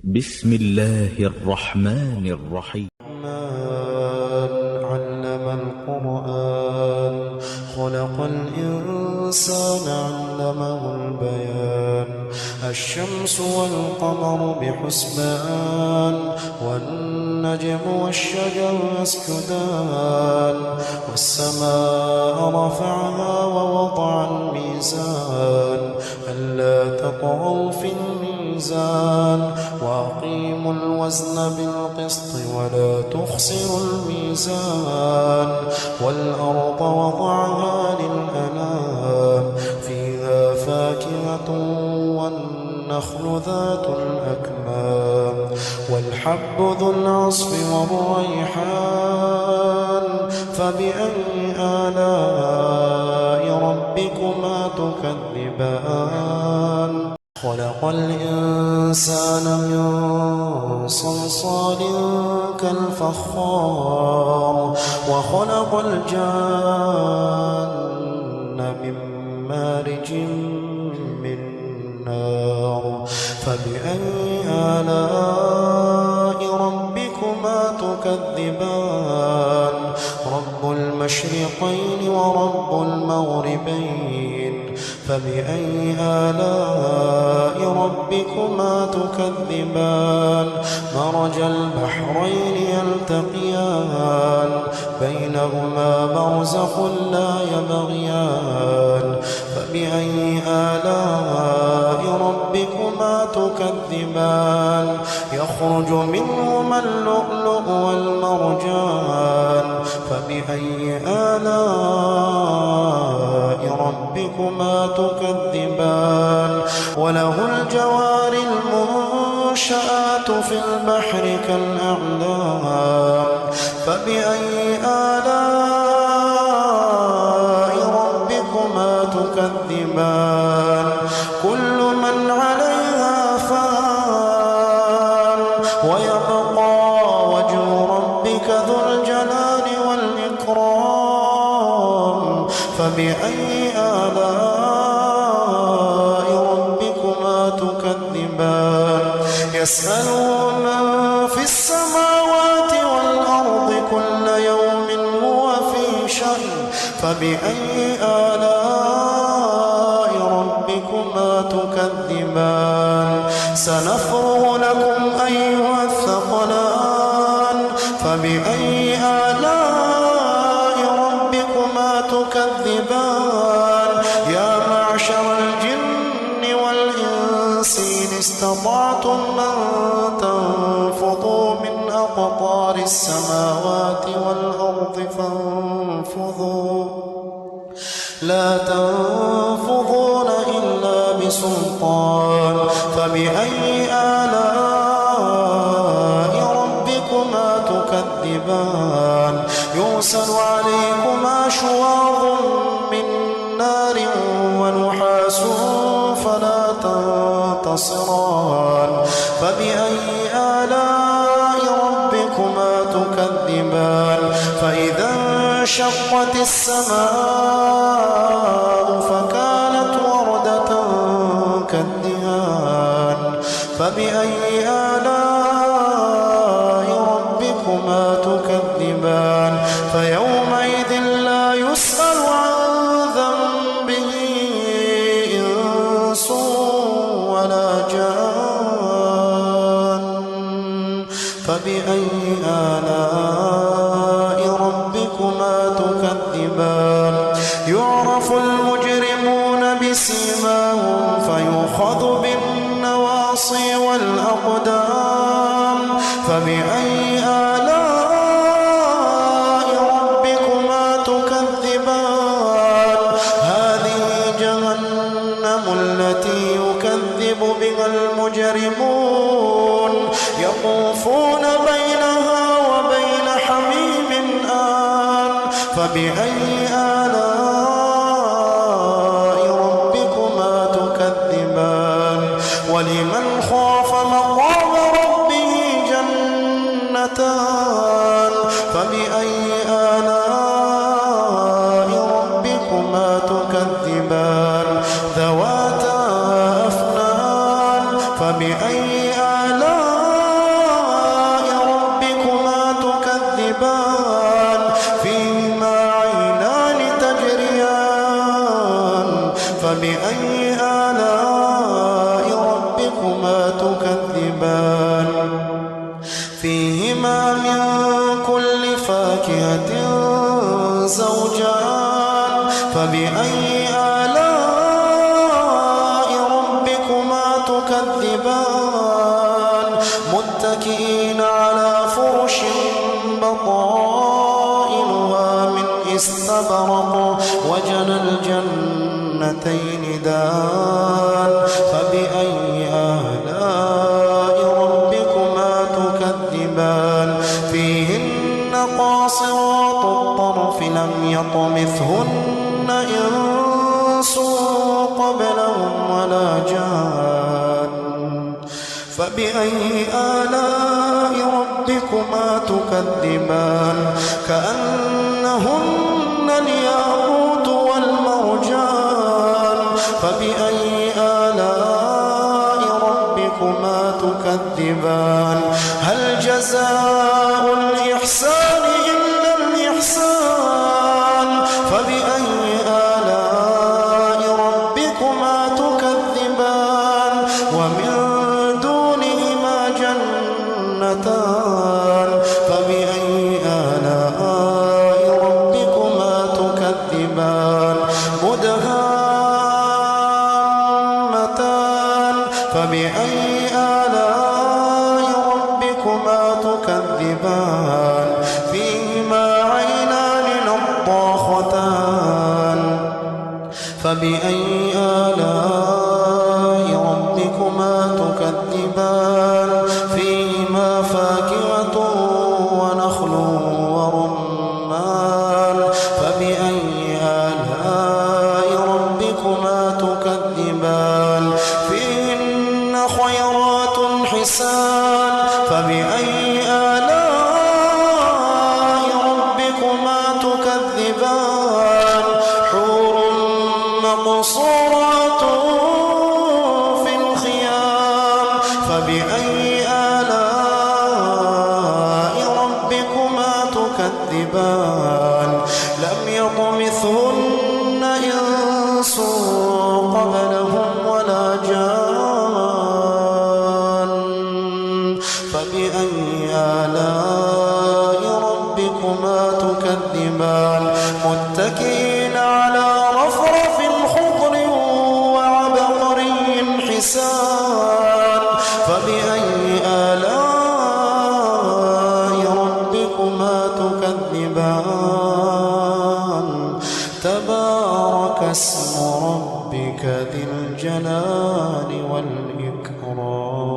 بسم الله الرحمن الرحيم. علم القرآن خلق الإنسان علمه البيان الشمس والقمر بحسبان والنجم والشجر يسجدان والسماء رفعها ووضع الميزان ألا تطغوا في الميزان وأقيموا الوزن بالقسط ولا تخسروا الميزان والأرض وضعها للأنام فيها فاكهة والنخل ذات الأكمام والحب ذو العصف والريحان فبأي آلاء ربكما تكذبان خلق الإنسان من صلصال كالفخار وخلق الجان من مارج من نار فبأي آلاء ربكما تكذبان رب المشرقين ورب المغربين فبأي آلاء ربكما تكذبان مرج البحرين يلتقيان بينهما برزخ لا يبغيان فبأي آلاء ربكما تكذبان يخرج منهما اللؤلؤ والمرجان فبأي آلاء ربكما تكذبان وله الجوار المنشآت في البحر كالأعلام فبأي آلاء ربكما تكذبان كل من عليها فان ويبقى وجه ربك ذو الجلال والإكرام فبأي آلاء ربكما تكذبان يسأله من في السماوات والأرض كل يوم هو في شأن فبأي آلاء ربكما تكذبان سنفرغ لكم أيها الثقلان فبأي آلاء ربكما تكذبان يا معشر الجن والإنس إن استطعتم أن تنفضوا من أقطار السماوات والأرض فانفضوا لا تنفضون إلا بسلطان فبأي آلاء ربكما تكذبان يرسل عليكما شواظ من نار ونحاس فلا تنتصران فبأي آلاء ربكما تكذبان فإذا انشقت السماء فكانت وردة كالدهان فبأي آلاء ربكما تكذبان فيومئذ لا يسأل عن ذنبه إنس ولا جان فبأي آلاء ربكما تكذبان يعرف المجرمون بسيماهم فيؤخذ بالنواصي والأقدام فبأي آلاء ربكما تكذبان هذه جهنم التي يكذب بها المجرمون يطوفون بينها وبين حميم آن فبأي آلاء ربكما تكذبان ولمن خاف مقام ربه جنتان فبأي آلاء ربكما تكذبان ذواتا أفنان فبأي آلاء تكذبان فيهما من كل فاكهة زوجان فبأي آلاء ربكما تكذبان متكئين على فرش بطائنها من استبرق وجنى الجنتين دان فبأي آلاء ربكما تكذبان فيهن قاصرات الطرف لم يطمثهن إنس قبلهم ولا جان فبأي آلاء ربكما تكذبان كأنهن الياقوت والمرجان فبأي آلاء ربكما تكذبان هل جزاء الإحسان إلا الإحسان فبأي آلاء ربكما تكذبان ومن دونهما جنتان فبأي آلاء ربكما تكذبان مدهامتان فبأي آلاء ربكما تكذبان فيهما عينان نضاختان فبأي آلاء ربكما تكذبان فيهما فاكهة ونخل ورمان فبأي آلاء ربكما تكذبان فيهن خيرات حسان فبأي آلاء ربكما تكذبان حور مقصورات في الخيام فبأي آلاء ربكما تكذبان لم يطمثهن إنس قبلهم ولا جان فبأي آلاء ربكما تكذبان متكئين على رفرف خضر وعبقري حسان فبأي آلاء ربكما تكذبان تبارك اسم ربك ذي الجلال والإكرام